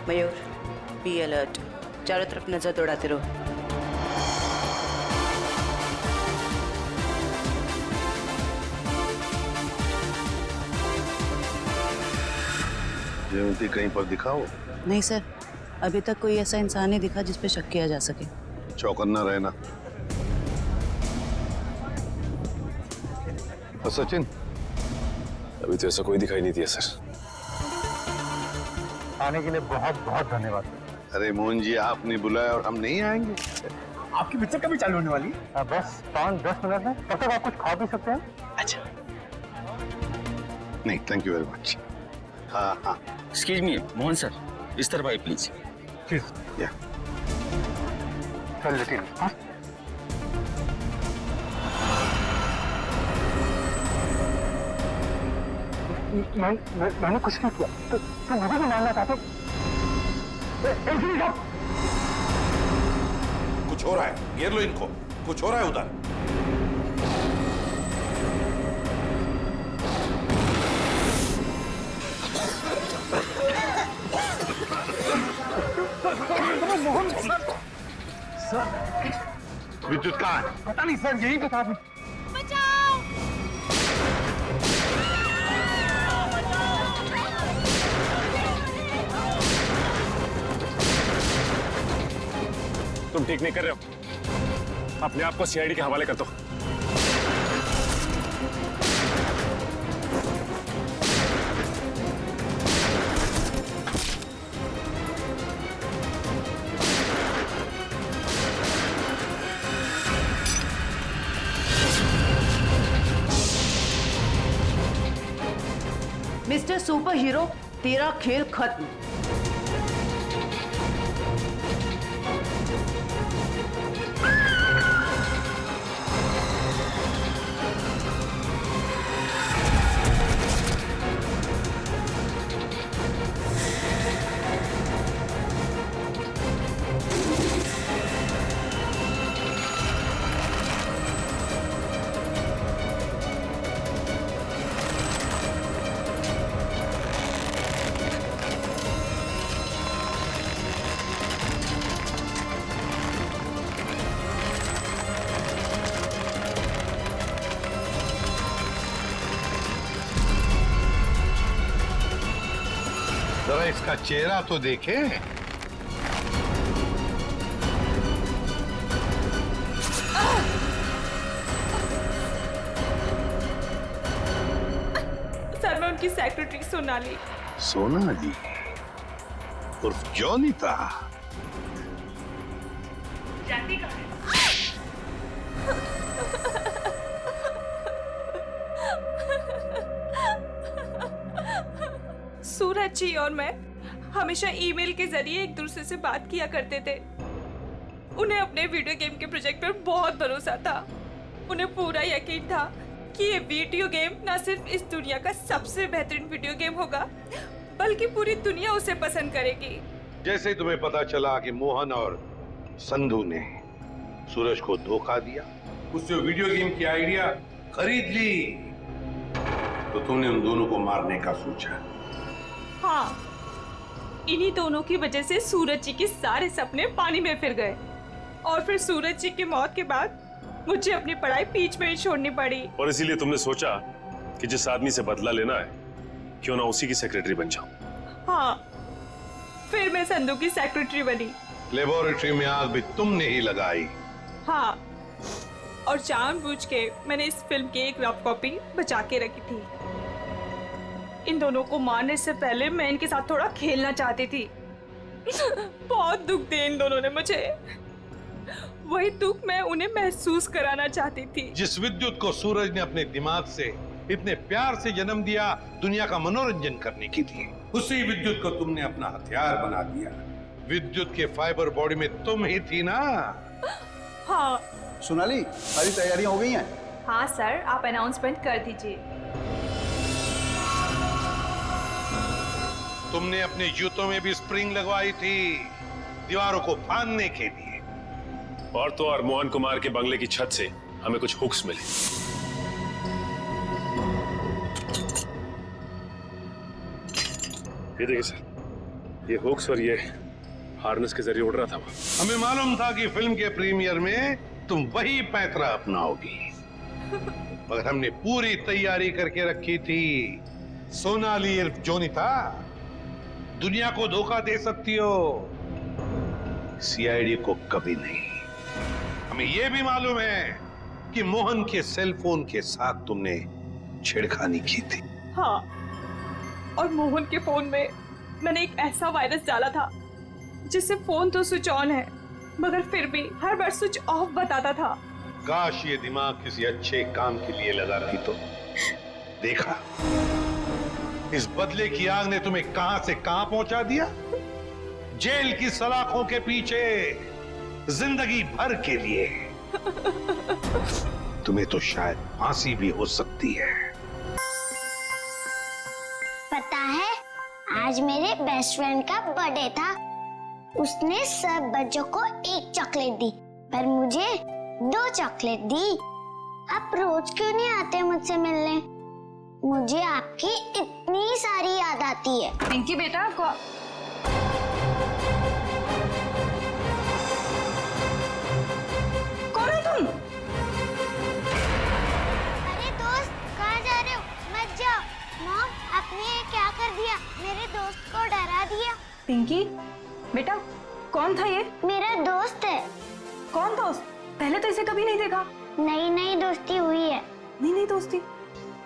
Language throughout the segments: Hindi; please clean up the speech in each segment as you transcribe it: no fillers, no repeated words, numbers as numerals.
मयूर, बी अलर्ट, चारों तरफ नजर दौड़ाते रहो। जयवंती कहीं पर दिखा हो? नहीं सर, अभी तक कोई ऐसा इंसान नहीं दिखा जिस पे शक किया जा सके। चौकन्ना रहना। और सचिन? अभी तो ऐसा कोई दिखाई नहीं दिया सर। आने के लिए बहुत बहुत धन्यवाद। अरे मोहन जी, आपने बुलाया और हम नहीं आएंगे? आपकी पिक्चर कभी चालू होने वाली है? बस 5-10 मिनट में। तब तक आप कुछ खा भी सकते हैं। अच्छा। नहीं, थैंक यू वेरी मच। हाँ हाँ। एक्सक्यूज मी मोहन सर, इस तरफ आइए प्लीज। या चल लेकिन मैंने कुछ नहीं किया। तो मुझे भी मानना चाहते? कुछ हो रहा है, घेर लो इनको। कुछ हो रहा है उधर। विद्युत कहाँ है? पता नहीं सर, यही बता दो। तुम ठीक नहीं कर रहे हो। अपने आप को सीआईडी के हवाले कर दो। मिस्टर सुपर हीरो, तेरा खेल खत्म। जरा इसका चेहरा तो देखे। सर, मैं उनकी सेक्रेटरी सोनाली। सोनाली उर्फ जॉनिता। जानती कहाँ है? सूरज जी और मैं हमेशा ईमेल के जरिए एक दूसरे से बात किया करते थे। उन्हें अपने वीडियो गेम के प्रोजेक्ट पर बहुत भरोसा था। उन्हें पूरा यकीन था कि ये वीडियो गेम न सिर्फ इस दुनिया का सबसे बेहतरीन वीडियो गेम होगा, बल्कि पूरी दुनिया उसे पसंद करेगी। जैसे ही तुम्हें पता चला कि मोहन और संधू ने सूरज को धोखा दिया, उससे वीडियो गेम की आइडिया खरीद ली, तो तुमने उन दोनों को मारने का सोचा। हाँ, इन्हीं दोनों की वजह से सूरज जी के सारे सपने पानी में फिर गए। और फिर सूरज जी की मौत के बाद मुझे अपनी पढ़ाई बीच में ही छोड़नी पड़ी। और इसीलिए तुमने सोचा कि जिस आदमी से बदला लेना है, क्यों ना उसी की सेक्रेटरी बन जाऊं। हाँ, फिर मैं संधू की सेक्रेटरी बनी। लेबोरेटरी में आग भी तुमने ही लगाई। हाँ, और जानबूझ के मैंने इस फिल्म की एक रफ कॉपी बचा के रखी थी। इन दोनों को मारने से पहले मैं इनके साथ थोड़ा खेलना चाहती थी। बहुत दुख दिए इन दोनों ने मुझे। वही दुख मैं उन्हें महसूस कराना चाहती थी। जिस विद्युत को सूरज ने अपने दिमाग से इतने प्यार से जन्म दिया दुनिया का मनोरंजन करने के लिए, उसी विद्युत को तुमने अपना हथियार बना दिया। विद्युत के फाइबर बॉडी में तुम ही थी ना? हाँ। सोनाली, सारी तैयारियां हो गई हैं? हाँ सर, आप अनाउंसमेंट कर दीजिए। तुमने अपने जूतों में भी स्प्रिंग लगवाई थी, दीवारों को फाड़ने के लिए। और तो और मोहन कुमार के बंगले की छत से हमें कुछ हुक्स मिले। ये देखिए सर, ये होक्स और ये हार्नेस के जरिए उड़ रहा था वो। हमें मालूम था कि फिल्म के प्रीमियर में तुम वही पैंतरा अपनाओगी, मगर हमने पूरी तैयारी करके रखी थी। सोनाली इर्फ जोनीता, दुनिया को धोखा दे सकती हो, सीआईडी को कभी नहीं। हमें यह भी मालूम है कि मोहन के सेल फोन के साथ तुमने छेड़खानी की थी। हाँ, और मोहन के फोन में मैंने एक ऐसा वायरस डाला था जिससे फोन तो स्विच ऑन है मगर फिर भी हर बार स्विच ऑफ बताता था। काश ये दिमाग किसी अच्छे काम के लिए लगा रही तो। देखा, इस बदले की आग ने तुम्हें कहां से कहां पहुंचा दिया। जेल की सलाखों के पीछे जिंदगी भर के लिए। तुम्हें तो शायद फांसी भी हो सकती है। पता है, आज मेरे बेस्ट फ्रेंड का बर्थडे था। उसने सब बच्चों को एक चॉकलेट दी, पर मुझे 2 चॉकलेट दी। आप रोज क्यों नहीं आते मुझसे मिलने? मुझे आपकी इतनी सारी याद आती है। पिंकी बेटा, कौन है तुम? अरे दोस्त, कहाँ जा रहे हो? मत जाओ। मॉम, आपने ये क्या कर दिया? मेरे दोस्त को डरा दिया। पिंकी बेटा, कौन था ये? मेरा दोस्त है। कौन दोस्त? पहले तो इसे कभी नहीं देखा। नई नई दोस्ती हुई है। नहीं दोस्ती,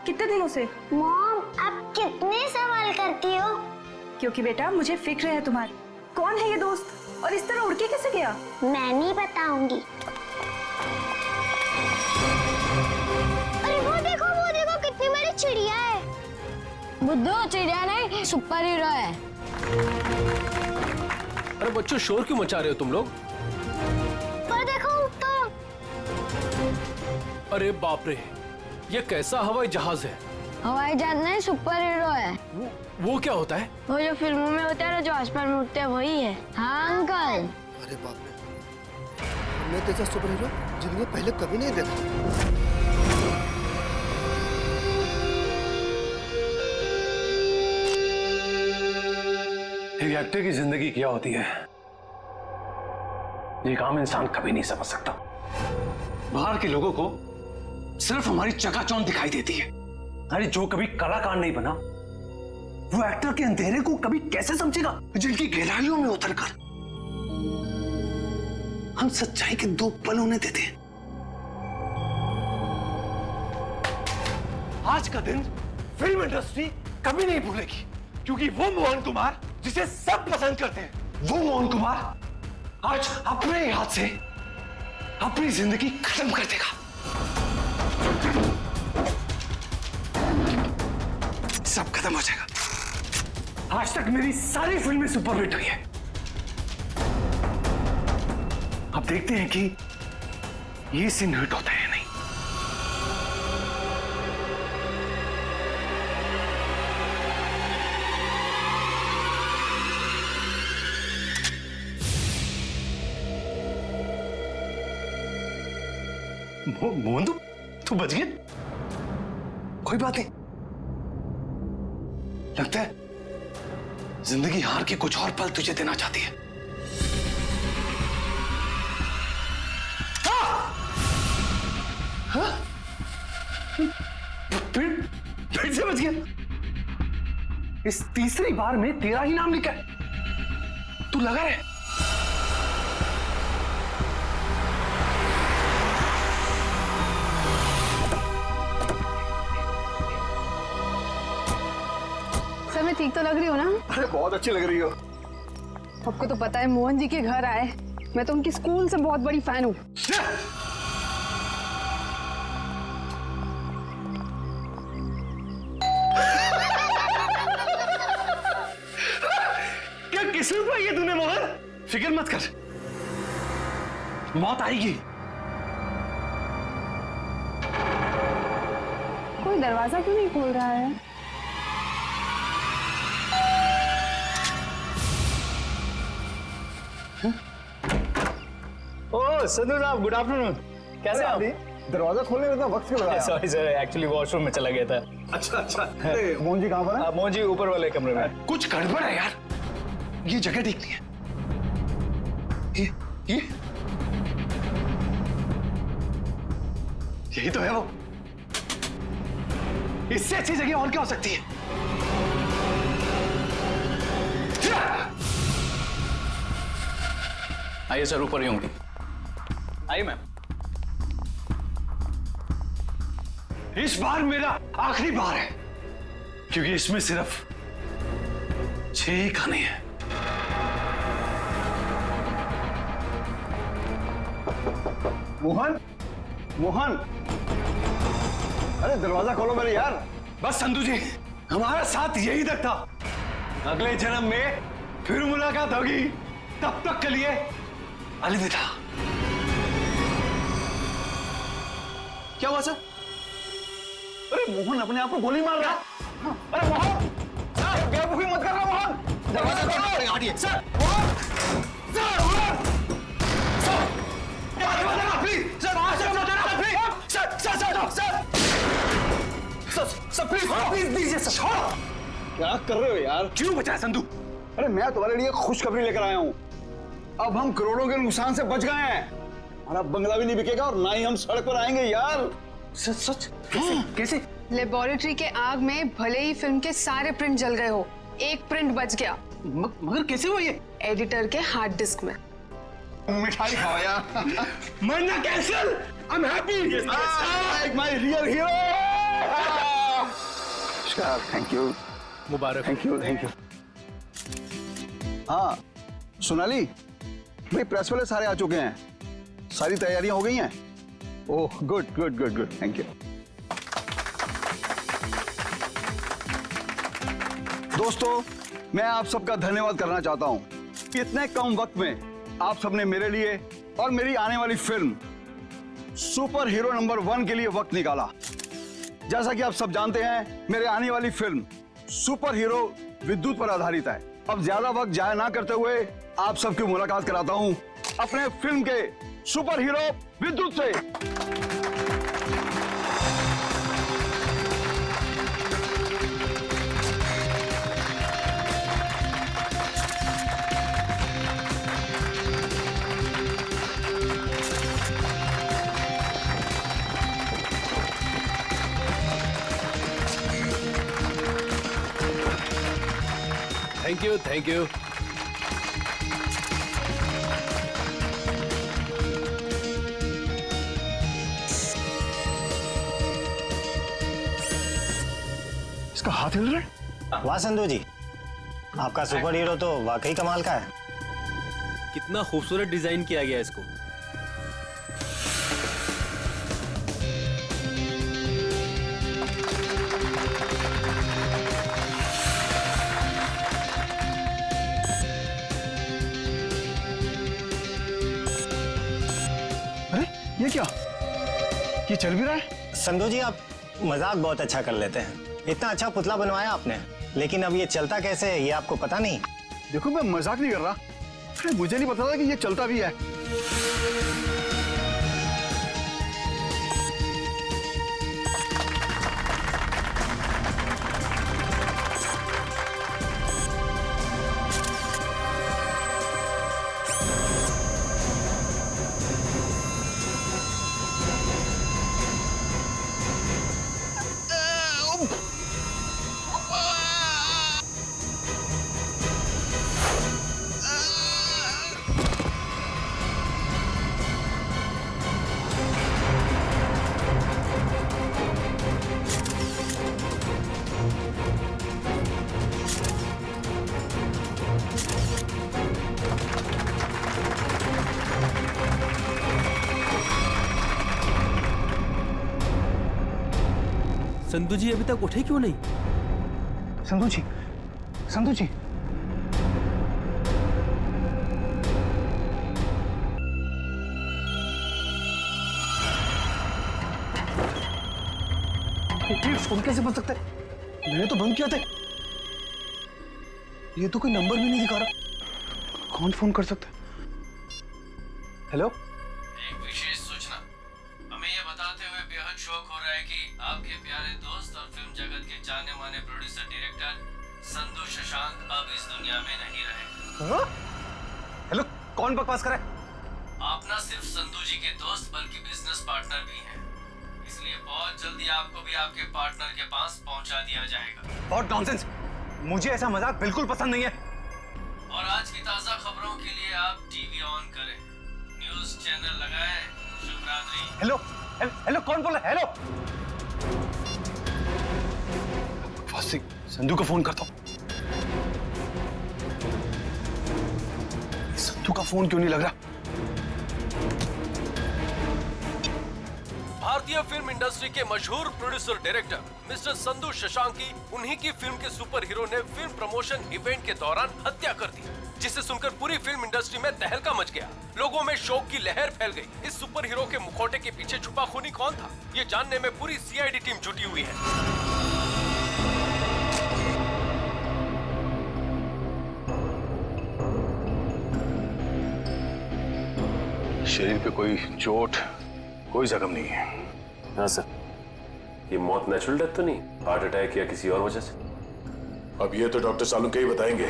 कितने दिनों से? मॉम, आप कितने सवाल करती हो? क्योंकि बेटा मुझे फिक्र है तुम्हारी। कौन है ये दोस्त और इस तरह उड़ के कैसे गया? मैं नहीं बताऊंगी। अरे वो देखो कितनी बड़ी चिड़िया है। बुद्धू, चिड़िया नहीं, सुपर हीरो है। अरे बच्चों, शोर क्यों मचा रहे हो तुम लोग? पर देखो तो। अरे बाप रे, ये कैसा हवाई जहाज है? हवाई जहाज नहीं, सुपर हीरो है। वो क्या होता है? वो जो फिल्मों में होता है ना, जो आसमान में उड़ते हैं, वही है। हाँ अंकल। अरे बाप रे, हमने तो ऐसा सुपर हीरो जिंदगी में पहले कभी नहीं देखा। एक एक्टर की जिंदगी क्या होती है, एक आम इंसान कभी नहीं समझ सकता। बाहर के लोगों को सिर्फ हमारी चकाचौंध दिखाई देती है। अरे जो कभी कलाकार नहीं बना, वो एक्टर के अंधेरे को कभी कैसे समझेगा? जिनकी गहराइयों में उतरकर हम सच्चाई के 2 पल उन्हें देते हैं। आज का दिन फिल्म इंडस्ट्री कभी नहीं भूलेगी, क्योंकि वो मोहन कुमार जिसे सब पसंद करते हैं, वो मोहन कुमार आज अपने हाथ से अपनी जिंदगी खत्म कर देगा। सब खत्म हो जाएगा। आज तक मेरी सारी फिल्में सुपरहिट हुई है। अब देखते हैं कि ये सीन हिट होता है या नहीं। मोहन, तू बच गया? कोई बात नहीं। लगता है जिंदगी हार के कुछ और पल तुझे देना चाहती है। हाँ? फिर से बच गया। इस तीसरी बार में तेरा ही नाम लिखा है। तू लगा रहे। सर, मैं ठीक तो लग रही हूँ ना? अरे बहुत अच्छी लग रही हो। आपको तो पता है मोहन जी के घर आए, मैं तो उनकी स्कूल से बहुत बड़ी फैन हूँ। क्या किस्मत पाई है तूने मोहन? फिक्र मत कर, मौत आएगी। कोई दरवाजा क्यों नहीं खोल रहा है? ओह संधू साहब, गुड आफ्टरनून। कैसे आप? दरवाजा खोलने में इतना वक्त क्यों लगा? सॉरी सर, एक्चुअली वॉशरूम में चला गया था। अच्छा। मोहन जी कहाँ पर है? मोहन जी ऊपर वाले कमरे में। कुछ गड़बड़ है यार। ये जगह ठीक नहीं है। ये यही तो है वो। इससे अच्छी जगह और क्या हो सकती है? आइए सर, ऊपर ही होंगी। आइए मैम। इस बार मेरा आखिरी बार है, क्योंकि इसमें सिर्फ 6 ही खाने हैं। मोहन, मोहन, अरे दरवाजा खोलो मेरे यार। बस संधू जी, हमारा साथ यही तक था। अगले जन्म में फिर मुलाकात होगी। तब तक के लिए अलविदा। क्या हुआ सर? अरे मोहन अपने आप को गोली मार रहा है। अरे मोहन, बेवकूफी मत करना मोहन। दरवाजा खोलना पड़ेगा, हटिए। Sir, Mohan, sir, Mohan, sir, please, sir, sir, please, sir, क्या कर रहे हो यार? क्यों बचाया संधू? अरे मैं तुम्हारे लिए खुशखबरी लेकर आया हूँ। अब हम करोड़ों के नुकसान से बच गए हैं। हमारा बंगला भी नहीं बिकेगा और ना ही हम सड़क पर आएंगे यार। सच सच? कैसे? लेबोरेटरी के आग में भले ही फिल्म के सारे प्रिंट जल गए हो, एक प्रिंट बच गया। मगर कैसे हुआ ये? एडिटर के हार्ड डिस्क में। मिठाई खाओ यार। मरना cancel. I am happy. My real hero. Thank you, Mubarak. Thank you, thank you. हाँ सोनाली भाई, प्रेस वाले सारे आ चुके हैं, सारी तैयारियां हो गई हैं। Oh good good good good, thank you. दोस्तों, मैं आप सबका धन्यवाद करना चाहता हूं कि इतने कम वक्त में आप सबने मेरे लिए और मेरी आने वाली फिल्म सुपर हीरो नंबर 1 के लिए वक्त निकाला। जैसा कि आप सब जानते हैं, मेरे आने वाली फिल्म सुपर हीरो विद्युत पर आधारित है। अब ज्यादा वक्त जाया ना करते हुए आप सबकी मुलाकात कराता हूं अपने फिल्म के सुपर हीरो विद्युत से। Thank you, thank you. इसका हाथ हिल रहा है। वाह संधू जी, आपका सुपर हीरो तो वाकई कमाल का है। कितना खूबसूरत डिजाइन किया गया इसको। अरे ये क्या, ये चल भी रहा है? संधू जी, आप मजाक बहुत अच्छा कर लेते हैं। इतना अच्छा पुतला बनवाया आपने, लेकिन अब ये चलता कैसे है ये आपको पता नहीं? देखो मैं मजाक नहीं कर रहा। अरे मुझे नहीं पता था कि ये चलता भी है। संधू जी अभी तक उठे क्यों नहीं? संधू जी, संधू जी, ये फोन कैसे बन सकता है? मैंने तो बंद किया था। ये तो कोई नंबर भी नहीं दिखा रहा। कौन फोन कर सकता है? हेलो, एक विशेष सूचना। हमें ये बताते हुए बेहद शौक हो रहा है कि आपके प्यारे दोस्त और फिल्म जगत के जाने माने प्रोड्यूसर डायरेक्टर संधू शशांक अब इस दुनिया में नहीं रहे। हेलो, कौन बकवास कर रहा है? आप ना सिर्फ संधू जी के दोस्त बल्कि बिजनेस पार्टनर भी हैं, इसलिए बहुत जल्दी आपको भी आपके पार्टनर के पास पहुंचा दिया जाएगा। बहुत नॉनसेंस, मुझे ऐसा मजाक बिल्कुल पसंद नहीं है। और आज की ताजा खबरों के लिए आप टीवी ऑन करें, न्यूज चैनल लगाएं। शुभ रात्रि। हेलो हेलो, कौन बोल रहा है? हेलो, संधू को फोन करता हूँ। संधू का फोन क्यों नहीं लग रहा? भारतीय फिल्म इंडस्ट्री के मशहूर प्रोड्यूसर डायरेक्टर मिस्टर संधू शशांकी, उन्हीं की फिल्म के सुपर हीरो ने फिल्म प्रमोशन इवेंट के दौरान हत्या कर दी, जिसे सुनकर पूरी फिल्म इंडस्ट्री में तहलका मच गया। लोगों में शोक की लहर फैल गई। इस सुपर हीरो के मुखौटे के पीछे छुपा खूनी कौन था, ये जानने में पूरी सीआईडी टीम जुटी हुई है। शरीर पे कोई चोट, कोई जख्म नहीं है। हाँ सर, ये मौत नेचुरल डेथ तो नहीं, हार्ट अटैक या किसी और वजह से? अब ये तो डॉक्टर सालुंके ही बताएंगे।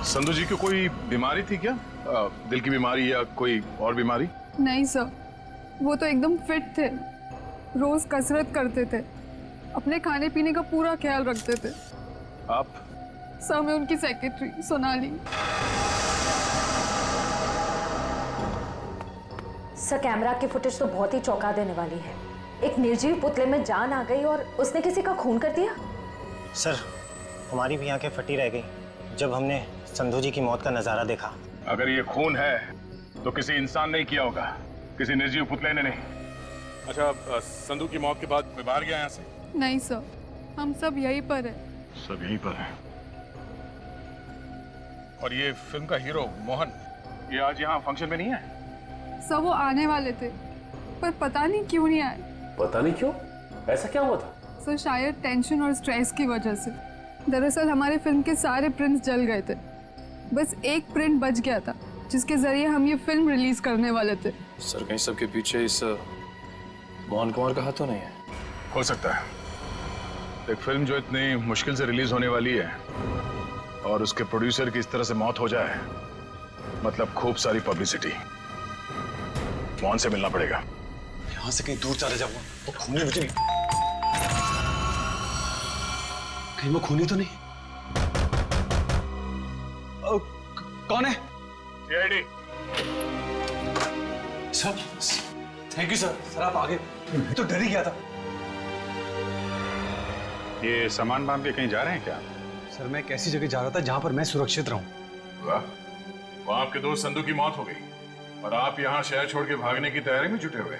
संधू जी को कोई बीमारी थी क्या? दिल की बीमारी या कोई और बीमारी? नहीं सर, वो तो एकदम फिट थे, रोज कसरत करते थे, अपने खाने पीने का पूरा ख्याल रखते थे। आप? सर, मैं उनकी सेक्रेटरी सोनाली। सर, कैमरा की फुटेज तो बहुत ही चौंका देने वाली है। एक निर्जीव पुतले में जान आ गई और उसने किसी का खून कर दिया। सर, हमारी भी आंखें फटी रह गई जब हमने संधू जी की मौत का नजारा देखा। अगर ये खून है तो किसी इंसान ने किया होगा, किसी निर्जीव पुतले ने नहीं। अच्छा, संधू की मौत के बाद मैं बाहर गया यहाँ से? नहीं सर, हम सब यहीं पर है। सब यहीं पर है। और ये फिल्म का हीरो मोहन, ये आज यहाँ फंक्शन में नहीं है? सब वो आने वाले थे, पर पता नहीं क्यों नहीं आए। पता नहीं क्यों? ऐसा क्या हुआ था? सर, शायद टेंशन और स्ट्रेस की वजह से। दरअसल हमारे फिल्म के सारे प्रिंट्स जल गए थे, बस एक प्रिंट बच गया था जिसके जरिए हम ये फिल्म रिलीज करने वाले थे। सर, कहीं सबके पीछे इस मोहन कुमार का हाथ तो नहीं है? हो सकता है। एक फिल्म जो इतनी मुश्किल से रिलीज होने वाली है और उसके प्रोड्यूसर की इस तरह से मौत हो जाए, मतलब खूब सारी पब्लिसिटी। मोहन से मिलना पड़ेगा। यहाँ से कहीं दूर चला जाऊंगा तो खूनी मुझे नहीं। कहीं वो खूनी तो नहीं? कौन है? CID. Sir, thank you sir. Sir, आप आगे, मैं तो डर ही गया था। ये सामान बांध के कहीं जा रहे हैं क्या? सर, मैं एक ऐसी जगह जा रहा था जहां पर मैं सुरक्षित रहूं। वाह, वहां आपके दोस्त संधू की मौत हो गई और आप यहाँ शहर छोड़ के भागने की तैयारी में जुटे हुए।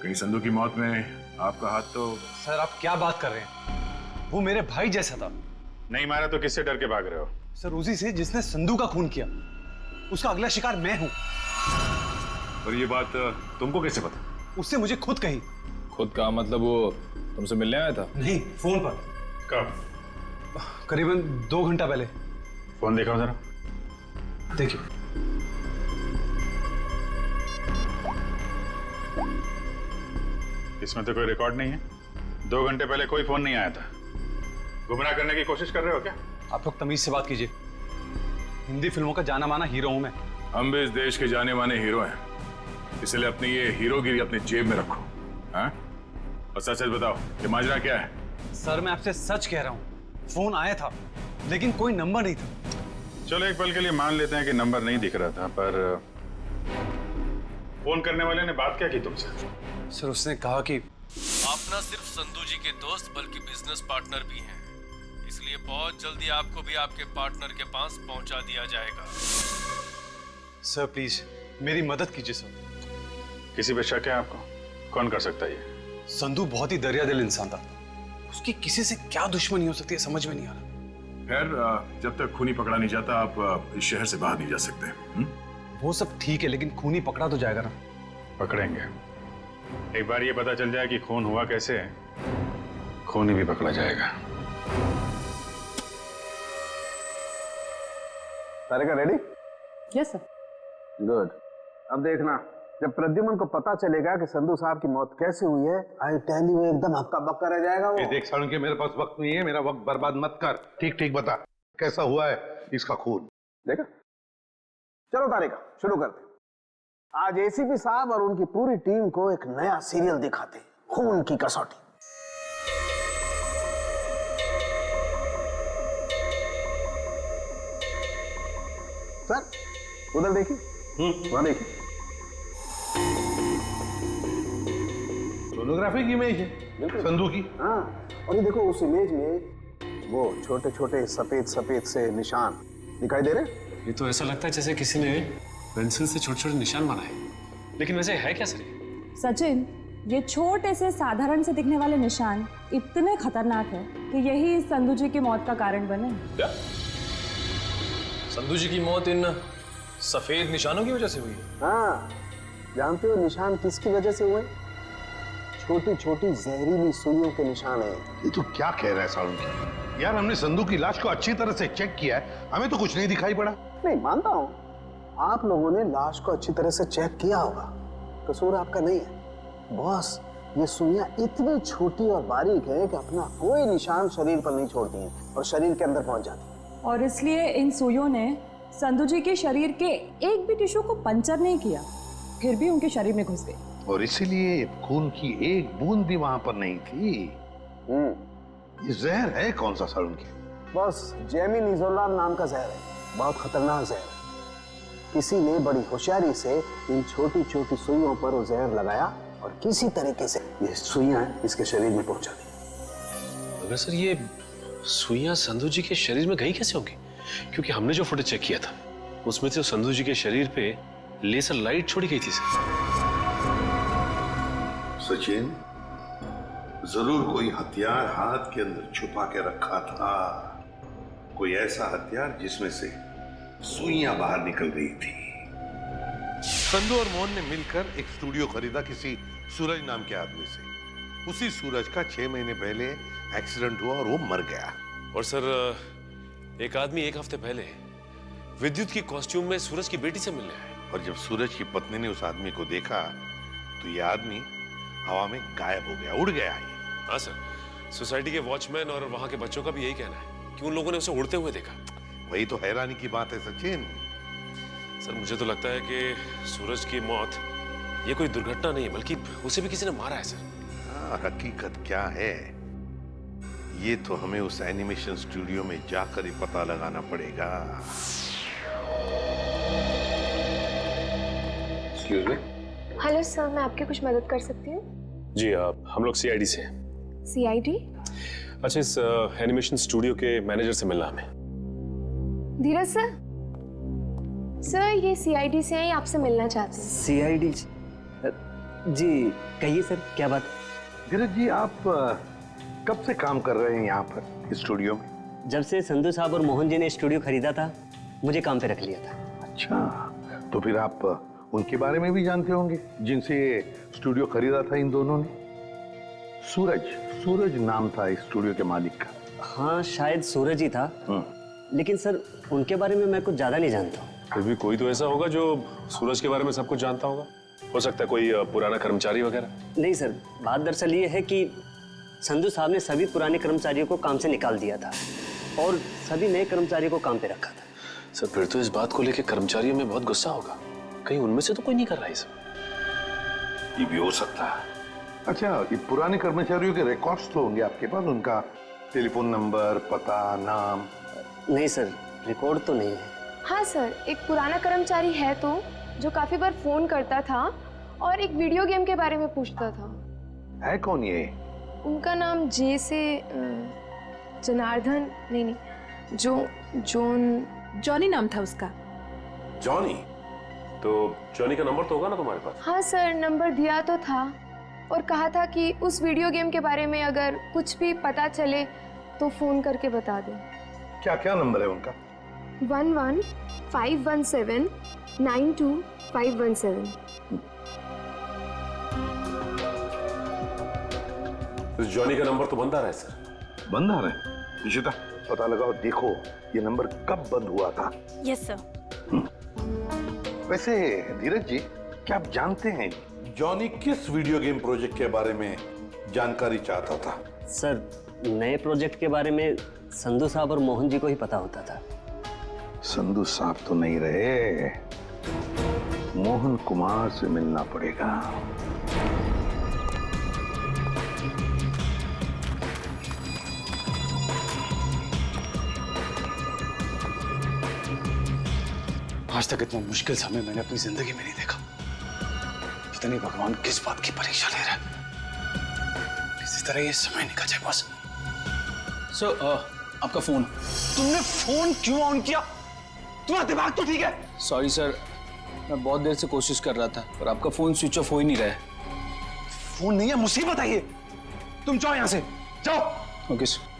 कहीं संधू की मौत में आपका हाथ तो? सर, आप क्या बात कर रहे हैं? वो मेरे भाई जैसा था। नहीं मारा तो किससे डर के भाग रहे हो? सर, उसी से जिसने संधू का खून किया। उसका अगला शिकार मैं हूं। और ये बात तुमको कैसे पता? उससे मुझे खुद कही। खुद का मतलब वो तुमसे मिलने आया था? नहीं, फोन पर। कब? करीबन 2 घंटा पहले। फोन देखा जरा। देखिए। इसमें तो कोई रिकॉर्ड नहीं है। 2 घंटे पहले कोई फोन नहीं आया था। गुमराह करने की कोशिश कर रहे हो क्या? आप लोग तमीज से बात कीजिए। हिंदी फिल्मों का जाना माना हीरो हूं मैं। हम भी इस देश के जाने माने हीरो हैं, इसलिए अपनी ये हीरोगिरी अपने जेब में रखो। हाँ? और सच सच बताओ, ये माजरा क्या है? सर, मैं आपसे सच कह रहा हूं। फोन आया था लेकिन कोई नंबर नहीं था। चलो एक पल के लिए मान लेते हैं कि नंबर नहीं दिख रहा था, पर फोन करने वाले ने बात क्या की तुमसे? सर, उसने कहा कि आप न सिर्फ संधू जी के दोस्त बल्कि बिजनेस पार्टनर भी हैं, इसलिए बहुत जल्दी आपको भी आपके पार्टनर के पास पहुंचा दिया जाएगा। सर, प्लीज मेरी मदद कीजिए सर। किसी पे शक है आपको? कौन कर सकता है ये? संधू बहुत ही दरियादिल इंसान था। उसकी किसी से क्या दुश्मनी हो सकती है, समझ में नहीं आ रहा। खैर, जब तक खूनी पकड़ा नहीं जाता आप इस शहर से बाहर नहीं जा सकते। वो सब ठीक है, लेकिन खूनी पकड़ा तो जाएगा ना? पकड़ेंगे। एक बार ये पता चल जाए कि खून हुआ कैसे, खूनी भी पकड़ा जाएगा। Sarika ready? Yes sir. Good. अब देखना, जब प्रद्युमन को पता चलेगा कि संधू साहब की मौत कैसे हुई है, आई टेल यू एकदम हक्का बक्का रह जाएगा वो। ये देख सालुंके के मेरे पास वक्त नहीं है, मेरा वक्त बर्बाद मत कर। ठीक ठीक बता कैसा हुआ है इसका खून। देखा, चलो तारिका शुरू करते। आज एसीपी साहब और उनकी पूरी टीम को एक नया सीरियल दिखाते, खून की कसौटी। सर उधर देखिए, वहां देखिए, सोनोग्राफी की इमेज है संधू की। हाँ, और ये देखो उस इमेज में वो छोटे छोटे सफेद सफेद से निशान दिखाई दे रहे। ये तो ऐसा लगता है जैसे किसी ने पेंसिल से छोटे छोटे निशान बनाए, लेकिन वैसे है क्या सर? सचिन, ये छोटे से साधारण से दिखने वाले निशान इतने खतरनाक है कि यही संधू जी की मौत का कारण बने। क्या संधू जी की मौत इन सफेद निशानों की वजह से हुई है? हाँ, जानते हो निशान किसकी वजह से हुए? छोटी छोटी जहरीली सुइयों के निशान है। ये तो क्या कह रहा है सालुंके? यार हमने संधू की लाश को अच्छी तरह से चेक किया है, हमें तो कुछ नहीं दिखाई पड़ा। नहीं मानता हूँ, आप लोगों ने लाश को अच्छी तरह से चेक किया होगा, कसूर आपका नहीं है। बॉस, ये सुइयां इतनी छोटी और बारीक है कि अपना कोई निशान शरीर पर नहीं छोड़ती हैं और शरीर के अंदर पहुंच जाती हैं। और इसलिए इन सुइयों ने संधू जी के शरीर के एक भी टिश्यू को पंचर नहीं किया, फिर भी उनके शरीर में घुस गए। और इसीलिए खून की एक बूंद भी वहां पर नहीं थी। ये जहर है कौन सा सालुंके? बस जेमिनिजोलाम नाम का जहर है, बहुत खतरनाक जहर है। किसी ने बड़ी होशियारी से इन छोटी छोटी सुइयों पर वो जहर लगाया और किसी तरीके से ये सुइयां इसके शरीर में पहुंचा दी। मगर सर ये सुइयां संधू जी के शरीर में गई कैसे होंगी? क्योंकि हमने जो फुटेज चेक किया था उसमें से संधू जी के शरीर पे लेजर लाइट छोड़ी गई थी सर। सचिन, जरूर कोई हथियार हाथ के अंदर छुपा के रखा था, कोई ऐसा हथियार जिसमें से सुइयां बाहर निकल गई थी। संधू और मोहन ने मिलकर एक स्टूडियो खरीदा किसी सूरज नाम के आदमी से। उसी सूरज का 6 महीने पहले एक्सीडेंट हुआ और वो मर गया। और सर एक आदमी एक हफ्ते पहले विद्युत की कॉस्ट्यूम में सूरज की बेटी से मिलने आया। और जब सूरज की पत्नी ने उस आदमी को देखा तो ये आदमी हवा में गायब हो गया, उड़ गया। हाँ सर, सोसाइटी के वॉचमैन और वहां के बच्चों का भी यही कहना है कि उन लोगों ने उसे उड़ते हुए देखा। वही तो हैरानी की बात है सचिन। सर मुझे तो लगता है कि सूरज की मौत ये कोई दुर्घटना नहीं बल्कि उसे भी किसी ने मारा है सर। हाँ, हकीकत क्या है ये तो हमें उस एनिमेशन स्टूडियो में जाकर ही पता लगाना पड़ेगा। Excuse me. हेलो सर, मैं आपकी कुछ मदद कर सकती हूँ? जी हम लोग सीआईडी से हैं। सीआईडी? अच्छा, इस एनिमेशन स्टूडियो के मैनेजर से मिलना हमें। धीरज सर, सर ये सीआईडी से हैं, आपसे मिलना चाहते हैं। सीआईडी जी, कहिए सर क्या बात? धीरज जी, आप कब से काम कर रहे हैं यहाँ पर स्टूडियो में? जब से संधू साहब और मोहन जी ने स्टूडियो खरीदा था मुझे काम पे रख लिया था। अच्छा, तो फिर आप उनके बारे में भी जानते होंगे जिनसे स्टूडियो खरीदा था इन दोनों ने? सूरज नाम था इस स्टूडियो के मालिक का। हाँ, शायद सूरज ही था, लेकिन सर उनके बारे में मैं कुछ ज्यादा नहीं जानता हूँ। फिर भी कोई तो ऐसा होगा जो सूरज के बारे में सब कुछ जानता होगा। हो सकता है कोई पुराना कर्मचारी वगैरह। नहीं सर, बात दरअसल ये है कि संधू साहब ने सभी पुराने कर्मचारियों को काम से निकाल दिया था और सभी नए कर्मचारियों को काम पे रखा था। सर फिर तो इस बात को लेकर कर्मचारियों में बहुत गुस्सा होगा, कहीं उनमें से तो कोई नहीं कर रहा है सब। ये भी हो सकता है। अच्छा, ये पुराने कर्मचारियों के रिकॉर्ड्स तो होंगे आपके पास, उनका टेलीफोन नंबर, पता, नाम? नहीं सर, रिकॉर्ड तो नहीं है। हाँ सर, एक पुराना कर्मचारी है तो जो काफी बार फोन करता था और एक वीडियो गेम के बारे में पूछता था। है कौन ये? उनका नाम जे से जनार्दन, नहीं, जॉनी नाम था उसका। जॉनी? तो जॉनी का नंबर तो होगा ना तुम्हारे पास? हाँ सर, नंबर दिया तो था और कहा था कि उस वीडियो गेम के बारे में अगर कुछ भी पता चले तो फोन करके बता दें। क्या क्या नंबर है उनका? 11-517-92517। जॉनी का नंबर तो बंद आ रहा है सर। बंद आ रहा है? निशिता, पता लगाओ, देखो ये नंबर कब बंद हुआ था। Yes sir. वैसे धीरज जी, क्या आप जानते हैं जॉनी किस वीडियो गेम प्रोजेक्ट के बारे में जानकारी चाहता था? सर, नए प्रोजेक्ट के बारे में संधू साहब और मोहन जी को ही पता होता था। संधू साहब तो नहीं रहे, मोहन कुमार से मिलना पड़ेगा। आज तक इतना मुश्किल समय मैंने अपनी जिंदगी में नहीं देखा। पता नहीं भगवान किस बात की परीक्षा ले रहा है। किसी तरह ये समय निकल जाए बस। सर, आपका फोन। तुमने फोन क्यों ऑन किया? तुम्हारा दिमाग तो ठीक है? सॉरी सर, मैं बहुत देर से कोशिश कर रहा था पर आपका फोन स्विच ऑफ हो ही नहीं रहा है। फोन नहीं है, मुसीबत है ये। तुम जाओ यहां से, जाओ। Okay sir.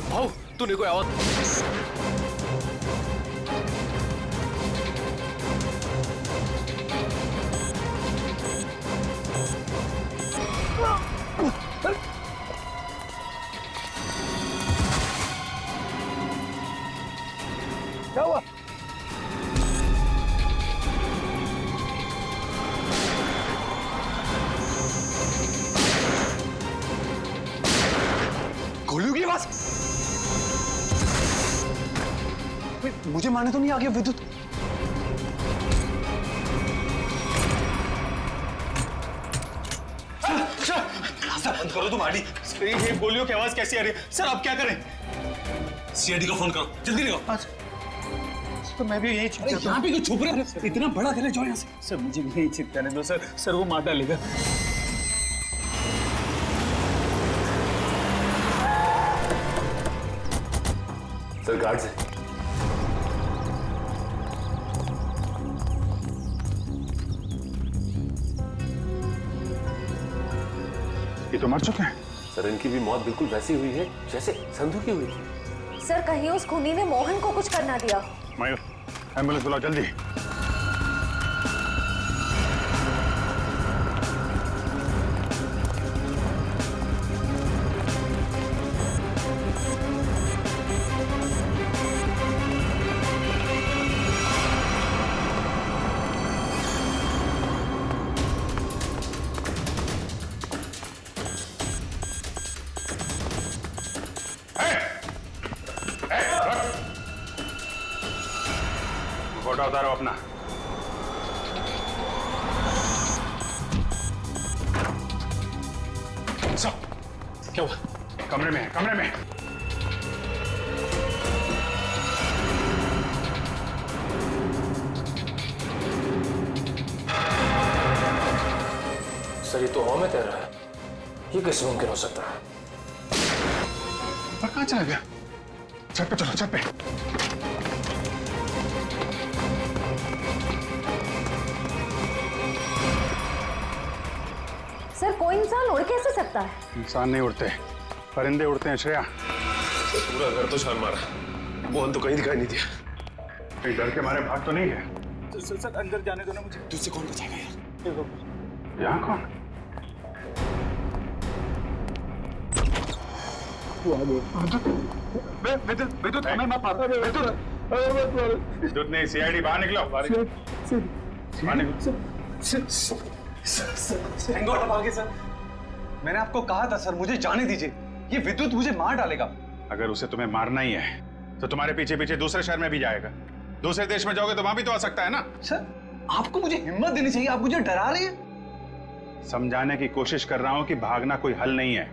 भाऊ, तूने कोई आवाज? क्या हुआ? गोलियों की आवाज? मुझे मारने तो नहीं आ गया विद्युत? सर, बंद करो तुम आड़ी। ये गोलियों की आवाज कैसी आ रही है? सर, आप क्या करें? सीआईडी को फोन करो, जल्दी करो। तो मैं भी यही छिप जाता हूं। यहाँ पे क्यों छुप रहे हो? इतना बड़ा घर है, जाओ यहाँ से। सर, मुझे भी यही छिप जाने दो सर। सर, वो मार डालेगा। सर, गार्ड से। ये तो मर चुके हैं। सर, इनकी भी मौत बिल्कुल वैसी हुई है जैसे संधू की हुई थी। सर, कहीं उस खूनी ने मोहन को कुछ करना दिया। मयूर, एम्बुलेंस बुलाओ जल्दी। फोटो उतारो अपना। क्या हुआ? कमरे में है, कमरे में। सर, ये तो हवा में तैर रहा है। ये कैसे मुमकिन हो सकता है? पर कहाँ चला गया? छत पे चलो, छत पे। सर, कोई इंसान उड़ कैसे सकता है? इंसान नहीं उड़ते, परिंदे उड़ते हैं श्रेया। पूरा घर तो छान मारा, मोहन तो कहीं दिखाई नहीं दिया। कहीं डर के मारे भाग तो नहीं है? सर, अंदर जाने दो ना मुझे। तुझसे कौन बचाएगा यार? यहाँ कौन? विद्युत हमें मत मारो। विद्युत नहीं, सीआईडी बाहर निकलो। बाहर निकलो। थैंक गॉड आप आ गए सर। मैंने आपको कहा था सर, मुझे जाने दीजिए। ये विद्युत मुझे मार डालेगा। अगर उसे तुम्हें मारना ही है तो तुम्हारे पीछे पीछे दूसरे शहर में भी जाएगा। दूसरे देश में जाओगे तो वहां भी तो आ सकता है ना। सर, आपको मुझे हिम्मत देनी चाहिए। आप मुझे डरा रहे हैं। समझाने की कोशिश कर रहा हूं कि भागना कोई हल नहीं है।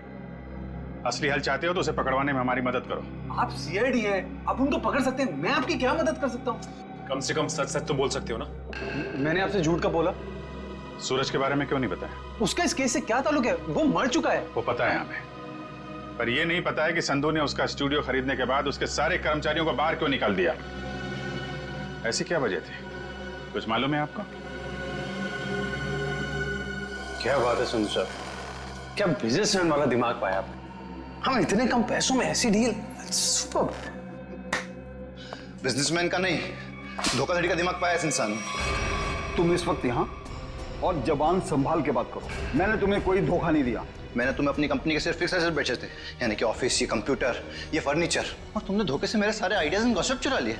असली हल चाहते हो तो उसे पकड़वाने में हमारी मदद करो। आप सीआईडी है, आप उनको पकड़ सकते हैं। मैं आपकी क्या मदद कर सकता हूँ? कम से कम सच सच तो बोल सकते हो ना। मैंने आपसे झूठ का बोला? सूरज के बारे में क्यों नहीं बताया? उसका इस केस से क्या ताल्लुक है? वो मर चुका है। वो पता है हमें, पर यह नहीं पता है कि संधू ने उसका स्टूडियो खरीदने के बाद उसके सारे कर्मचारियों को बाहर क्यों निकाल दिया। ऐसी क्या वजह थी? कुछ मालूम है आपको? क्या बात है संधू साहब, क्या बिजनेसमैन वाला दिमाग पाया आपने। हम इतने कम पैसों में ऐसी डील, सुपर। बिजनेसमैन का नहीं, धोखाधड़ी का दिमाग पाया इस इंसान ने। तुम इस वक्त यहाँ और जबान संभाल के बात करो। मैंने तुम्हें कोई धोखा नहीं दिया। मैंने तुम्हें अपनी कंपनी के सिर्फ फिक्स एसेट बेचे थे, यानी कि ऑफिस, ये कंप्यूटर, ये फर्नीचर, और तुमने धोखे से मेरे सारे आइडियाज एंड गॉसिप चुरा लिए,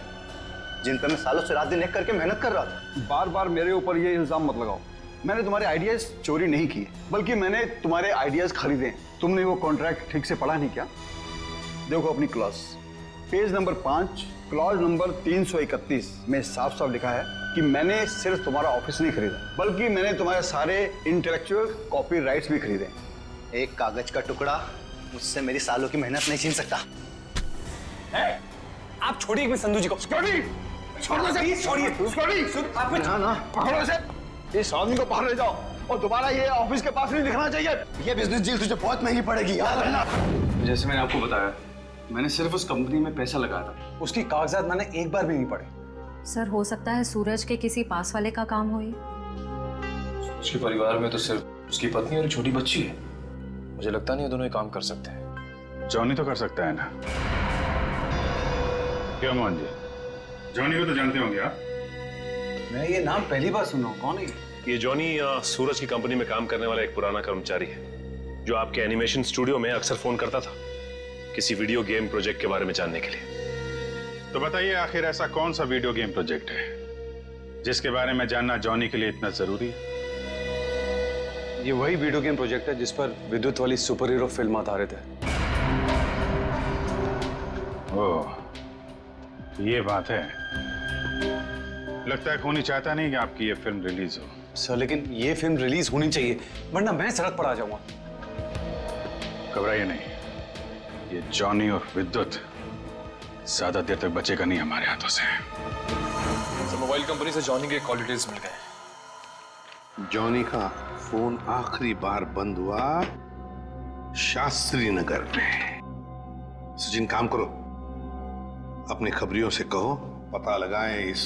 जिन पर मैं सालों से रात दिन एक करके मेहनत कर रहा था। बार बार मेरे ऊपर ये इल्जाम मत लगाओ। मैंने तुम्हारे आइडियाज चोरी नहीं किए, बल्कि मैंने तुम्हारे आइडियाज खरीदे। तुमने वो कॉन्ट्रैक्ट ठीक से पढ़ा नहीं क्या? देखो अपनी clause, page number 5, clause number 331 में साफ साफ लिखा है कि मैंने सिर्फ तुम्हारा ऑफिस नहीं खरीदा, बल्कि मैंने तुम्हारे सारे इंटेलेक्चुअल कॉपीराइट्स भी खरीदे। एक कागज का टुकड़ा मुझसे मेरी सालों की मेहनत नहीं छीन सकता। आप छोड़िए एक संधू जी को। छोड़िए, पकड़ो इसे। इस आदमी को बाहर ले जाओ और दोबारा ये ऑफिस के पास नहीं दिखना चाहिए। ये बिजनेस डील तुझे बहुत महंगी पड़ेगी, याद रखना। जैसे मैंने आपको बताया, मैंने सिर्फ उस कंपनी में पैसा लगाया था। उसकी कागजात मैंने एक बार भी नहीं पढ़े। सर हो सकता है सूरज के किसी पास वाले का काम हो ये। उसके परिवार में तो सिर्फ उसकी पत्नी और छोटी बच्ची है। मुझे लगता नहीं ये दोनों ये काम कर सकते हैं। जॉनी तो कर सकता है ना? क्या मोहन जी, जॉनी को तो जानते होंगे आप? मैं ये नाम पहली बार सुना हूँ। कौन है ये जॉनी सूरज की कंपनी में काम करने वाला एक पुराना कर्मचारी है, जो आपके एनिमेशन स्टूडियो में अक्सर फोन करता था किसी वीडियो गेम प्रोजेक्ट के बारे में जानने के लिए। तो बताइए, आखिर ऐसा कौन सा वीडियो गेम प्रोजेक्ट है जिसके बारे में जानना जॉनी के लिए इतना जरूरी है? ये वही वीडियो गेम प्रोजेक्ट है जिस पर विद्युत वाली सुपर हीरो फिल्म आधारित है। ओह, ये बात है। लगता है खूनी चाहता नहीं कि आपकी ये फिल्म रिलीज हो। सर लेकिन ये फिल्म रिलीज होनी चाहिए, वरना मैं सड़क पर आ जाऊंगा। घबराइए नहीं, ये जॉनी और विद्युत ज्यादा देर तक बचेगा नहीं हमारे हाथों से। मोबाइल कंपनी से जॉनी के कॉल डिटेल्स मिल गए। जॉनी का फोन आखिरी बार बंद हुआ शास्त्री नगर में। सचिन, काम करो, अपने खबरियों से कहो पता लगाएं इस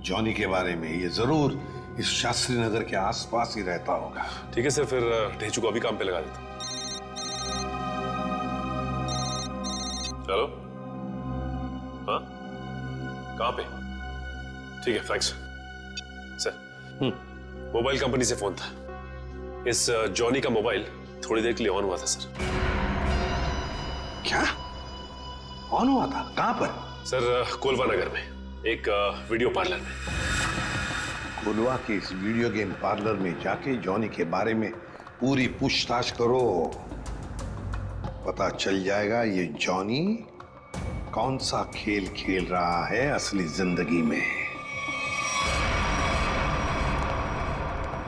जॉनी के बारे में। ये जरूर इस शास्त्री नगर के आसपास ही रहता होगा। ठीक है सर, फिर ढेचू को अभी काम पे लगा देता हूं। हेलो, हाँ, कहाँ पे? ठीक है, थैंक्स सर। मोबाइल कंपनी से फोन था। इस जॉनी का मोबाइल थोड़ी देर के लिए ऑन हुआ था सर। क्या ऑन हुआ था? कहां पर? सर कोलवा नगर में एक वीडियो पार्लर में। कोलवा के इस वीडियो गेम पार्लर में जाके जॉनी के बारे में पूरी पूछताछ करो। पता चल जाएगा ये जॉनी कौन सा खेल खेल रहा है असली जिंदगी में।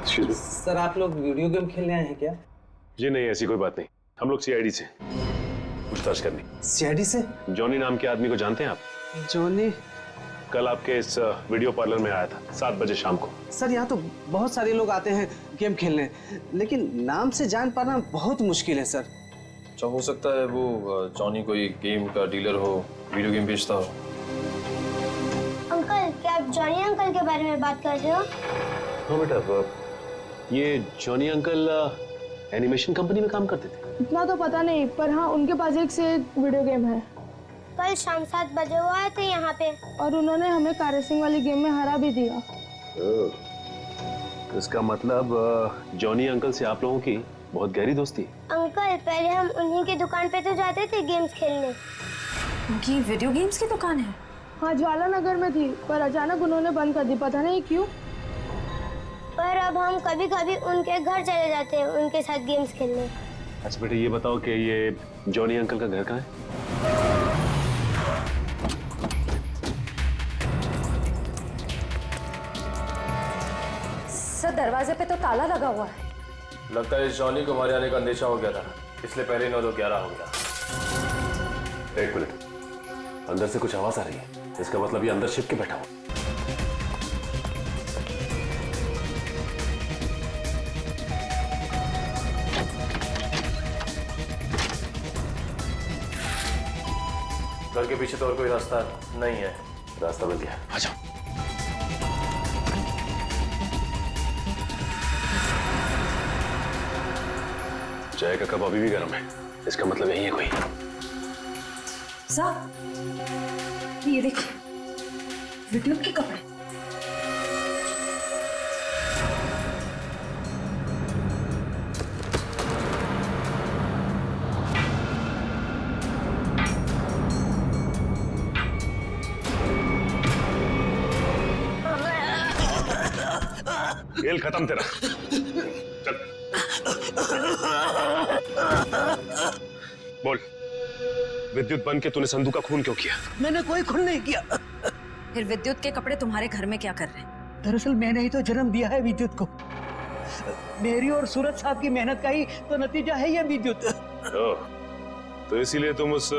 सर आप लोग वीडियो गेम खेलने आए हैं क्या? जी नहीं, ऐसी कोई बात नहीं। हम लोग सीआईडी से पूछताछ करनी। सीआईडी से? जॉनी नाम के आदमी को जानते हैं आप? जॉनी कल आपके इस वीडियो पार्लर में आया था 7 बजे शाम को। सर यहाँ तो बहुत सारे लोग आते हैं गेम खेलने, लेकिन नाम से जान पाना बहुत मुश्किल है सर। तो हो सकता है वो जॉनी कोई गेम का डीलर हो, वीडियो गेम बेचता हो। अंकल, क्या आप जॉनी अंकल के बारे में बात कर रहे हो? हाँ बेटा, ये जॉनी अंकल एनिमेशन कंपनी में काम करते थे। इतना तो पता नहीं, पर हाँ उनके पास एक से एक वीडियो गेम है। कल शाम 7 बजे वो आए थे यहाँ पे और उन्होंने हमें कार रेसिंग वाली गेम में हरा भी दिया। इसका मतलब जॉनी अंकल से आप लोगों की बहुत गहरी दोस्ती। अंकल, पहले हम उन्हीं की दुकान पे तो जाते थे गेम्स खेलने। उनकी वीडियो गेम्स की दुकान है? हाँ, ज्वाला नगर में थी, पर अचानक उन्होंने बंद कर दी, पता नहीं क्यों। पर अब हम कभी कभी उनके घर चले जाते हैं उनके साथ गेम्स खेलने। अच्छा बेटे, ये बताओ कि ये जॉनी अंकल का घर कहाँ है? सर दरवाजे पे तो ताला लगा हुआ है। लगता है इस जॉनी को हमारे आने का अंदेशा हो गया था, इसलिए पहले 9-2-11 हो गया। एक मिनट, अंदर से कुछ आवाज आ रही है। इसका मतलब ये अंदर छिप के बैठा हुआ। घर के पीछे तो और कोई रास्ता नहीं है। रास्ता मिल गया, आ जाओ। चाय का कप अभी भी गर्म है। इसका मतलब यही है कोई। साहब ये देखिए विद्युत के कपड़े। खेल खत्म तेरा। चल बोल, विद्युत बन के तूने संधू का खून क्यों किया? मैंने कोई खून नहीं किया। फिर विद्युत के कपड़े तुम्हारे घर में क्या कर रहे हैं? दरअसल मैंने ही तो जन्म दिया है विद्युत को। मेरी और सूरज साहब की मेहनत का ही तो नतीजा है ये विद्युत। तो इसीलिए तुम उस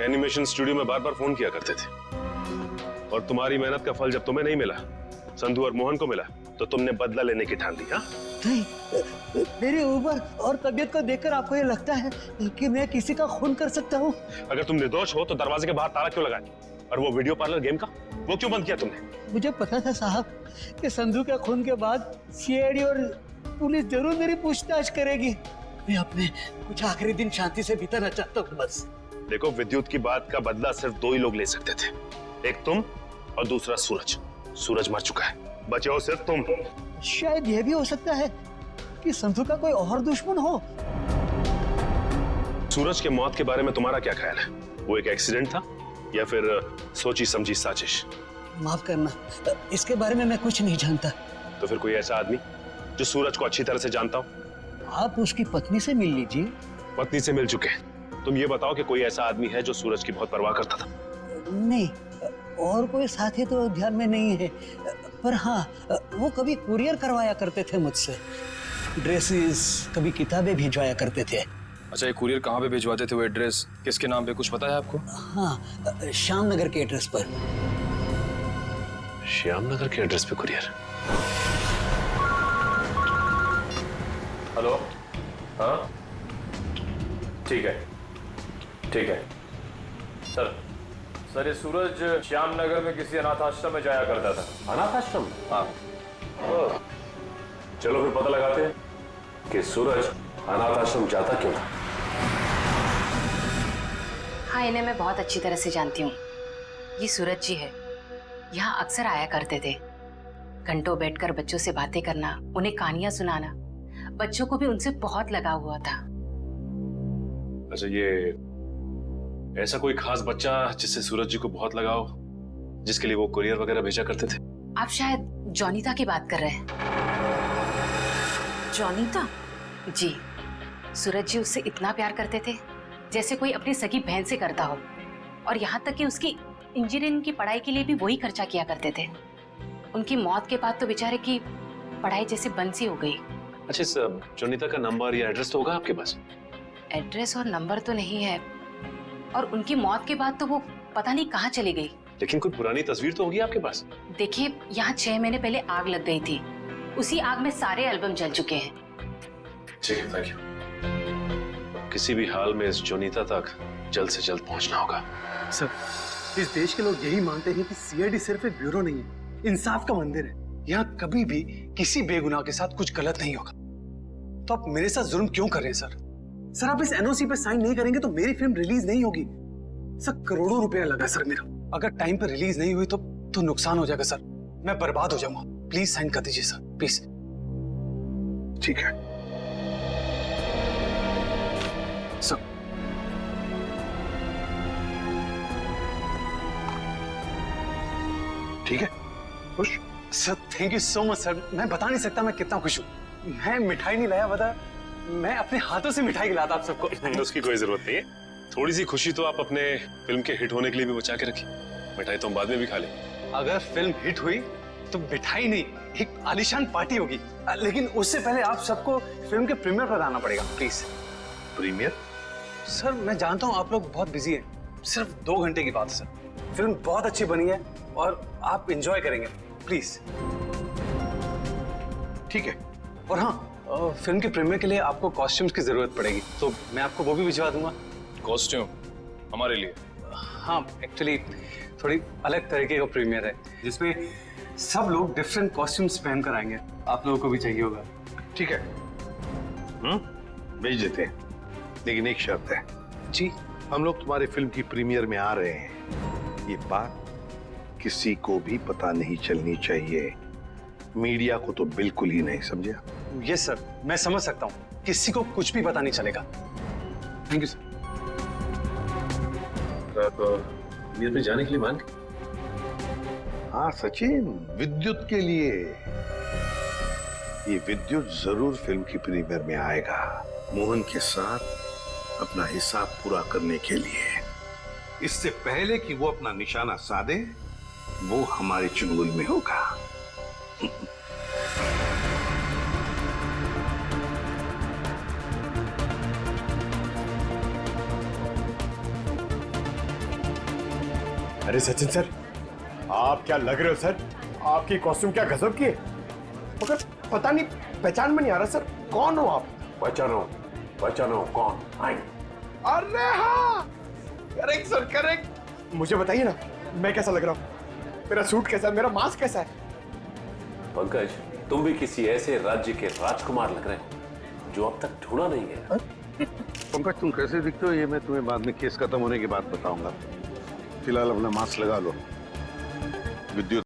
एनिमेशन स्टूडियो में बार बार फोन किया करते थे, और तुम्हारी मेहनत का फल जब तुम्हें नहीं मिला, संधू और मोहन को मिला, तो तुमने बदला लेने की ठान ली। हाँ नहीं, मेरी उम्र और तबीयत को देखकर आपको ये लगता है कि मैं किसी का खून कर सकता हूँ? अगर तुम निर्दोष हो तो दरवाजे के बाहर ताला क्यों लगाया? और वो वीडियो पार्लर गेम का वो क्यों बंद किया तुमने? मुझे पता था साहब कि संधू के खून के बाद सीआईडी और पुलिस जरूर मेरी पूछताछ करेगी। मैं अपने कुछ आखिरी दिन शांति से बिताना चाहता हूँ बस। देखो, विद्युत की बात का बदला सिर्फ 2 ही लोग ले सकते थे, एक तुम और दूसरा सूरज। सूरज मर चुका है, बचे हो सिर्फ तुम। शायद यह भी हो सकता है कि संधू का कोई और दुश्मन हो। सूरज के मौत के बारे में तुम्हारा क्या ख्याल है? वो एक एक्सीडेंट था या फिर सोची समझी साजिश? माफ करना, इसके बारे में मैं कुछ नहीं जानता। तो फिर कोई ऐसा आदमी जो सूरज को अच्छी तरह से जानता हो? आप उसकी पत्नी से मिल लीजिए। पत्नी से मिल चुके हैं, तुम ये बताओ कि कोई ऐसा आदमी है जो सूरज की बहुत परवाह करता था? नहीं, और कोई साथी तो ध्यान में नहीं है, पर हाँ, वो कभी कुरियर करवाया करते थे मुझसे। ड्रेसेस, कभी किताबें भिजवाया करते थे। अच्छा, ये कुरियर कहाँ पे भिजवाते थे? वो एड्रेस किसके नाम पे कुछ पता है आपको? हाँ, श्याम नगर के एड्रेस पर। श्याम नगर के एड्रेस पे कुरियर? हेलो, हाँ ठीक है, ठीक है सर। सर, ये सूरज श्याम नगर में किसी अनाथ आश्रम में जाया करता था। अनाथ आश्रम? हाँ। चलो फिर पता लगाते हैं कि सूरज अनाथ आश्रम जाता क्यों था। हाँ, इन्हें मैं बहुत अच्छी तरह से जानती हूँ। ये सूरज जी है, यहाँ अक्सर आया करते थे। घंटों बैठकर बच्चों से बातें करना, उन्हें कहानियां सुनाना। बच्चों को भी उनसे बहुत लगाव हुआ था। अच्छा, ये ऐसा कोई खास बच्चा जिससे सूरज जी को बहुत लगाव, जिसके लिए वो कुरियर वगैरह भेजा करते थे? आप शायद जॉनीता की बात कर रहे हैं। जॉनीता? जी, सूरज जी उससे इतना प्यार करते थे जैसे कोई अपनी सगी बहन से करता हो, और यहाँ तक कि उसकी इंजीनियरिंग की पढ़ाई के लिए भी वही खर्चा किया करते थे। उनकी मौत के बाद तो बेचारे की पढ़ाई जैसे बंद सी हो गई। अच्छा, इस जॉनीता का नंबर या एड्रेस तो होगा आपके पास? एड्रेस और नंबर तो नहीं है, और उनकी मौत के बाद तो वो पता नहीं कहाँ चली गई। लेकिन कोई पुरानी तस्वीर तो होगी आपके पास? देखिए, यहाँ 6 महीने पहले आग लग गई थी। उसी आग में सारे एल्बम जल चुके हैं। ठीक है, थैंक यू। किसी भी हाल में इस जॉनीता तक जल्द से जल्द पहुंचना होगा। सर, इस देश के लोग यही मानते हैं कि सीआईडी सिर्फ एक ब्यूरो नहीं है, इंसाफ का मंदिर है। यहाँ कभी भी किसी बेगुनाह के साथ कुछ गलत नहीं होगा। तो आप मेरे साथ जुल्म क्यों कर रहे हैं सर? सर, आप इस एनओसी पे साइन नहीं करेंगे तो मेरी फिल्म रिलीज नहीं होगी। सर, करोड़ों रुपया लगा सर मेरा। अगर टाइम पर रिलीज नहीं हुई तो नुकसान हो जाएगा सर, मैं बर्बाद हो जाऊंगा। प्लीज साइन कर दीजिए सर, प्लीज। ठीक है सर। ठीक है, खुश? Sir, thank you so much sir. मैं बता नहीं सकता मैं कितना खुश हूँ। मैं मिठाई नहीं लाया, बता, मैं अपने हाथों से मिठाई खिलाता आप सबको। उसकी कोई जरूरत नहीं है। थोड़ी सी खुशी तो आप अपने फिल्म के हिट होने के लिए भी बचा के रखिए। मिठाई तो हम बाद में भी खा लें। अगर फिल्म हिट हुई तो मिठाई नहीं, एक आलीशान पार्टी होगी। लेकिन उससे पहले आप सबको फिल्म के प्रीमियर पर आना पड़ेगा, प्लीज। प्रीमियर? सर, मैं जानता हूँ आप लोग बहुत बिजी हैं, सिर्फ 2 घंटे की बात है सर। फिल्म बहुत अच्छी बनी है और आप एंजॉय करेंगे, प्लीज। ठीक है। और हाँ, फिल्म के प्रीमियर के लिए आपको कॉस्ट्यूम्स की जरूरत पड़ेगी, तो मैं आपको वो भी भिजवा दूंगा। कॉस्ट्यूम हमारे लिए? हाँ, एक्चुअली थोड़ी अलग तरीके का प्रीमियर है जिसमें सब लोग डिफरेंट कॉस्ट्यूम्स पहन कर आएंगे। आप लोगों को भी चाहिए होगा। ठीक है, भेज देते हैं। लेकिन एक शर्त है। जी। हम लोग तुम्हारे फिल्म की प्रीमियर में आ रहे हैं, ये बात किसी को भी पता नहीं चलनी चाहिए, मीडिया को तो बिल्कुल ही नहीं, समझा? यस सर, मैं समझ सकता हूँ, किसी को कुछ भी पता नहीं चलेगा। Thank you sir. आप मीर में जाने के लिए मान? हाँ सचिन, विद्युत के लिए। ये विद्युत जरूर फिल्म की प्रीमियर में आएगा, मोहन के साथ अपना हिसाब पूरा करने के लिए। इससे पहले कि वो अपना निशाना साधे, वो हमारे चुंगल में होगा। अरे सचिन सर, आप क्या लग रहे हो सर? आपकी कॉस्ट्यूम क्या गजब की है, मगर पता नहीं पहचान में नहीं आ रहा सर, कौन हो आप? पहचानो कौन? अरे हाँ, करेक्ट सर करेक्ट। मुझे बताइए ना, मैं कैसा लग रहा हूँ? मेरा सूट कैसा है, मेरा मास्क कैसा है? पंकज, तुम भी किसी ऐसे राज्य के राजकुमार लग रहे हो जो अब तक ढूंढा नहीं गया। पंकज, तुम कैसे दिखते हो ये मैं तुम्हें बाद में केस खत्म होने के बाद बताऊंगा। फिलहाल अपना मास्क लगा लो। विद्युत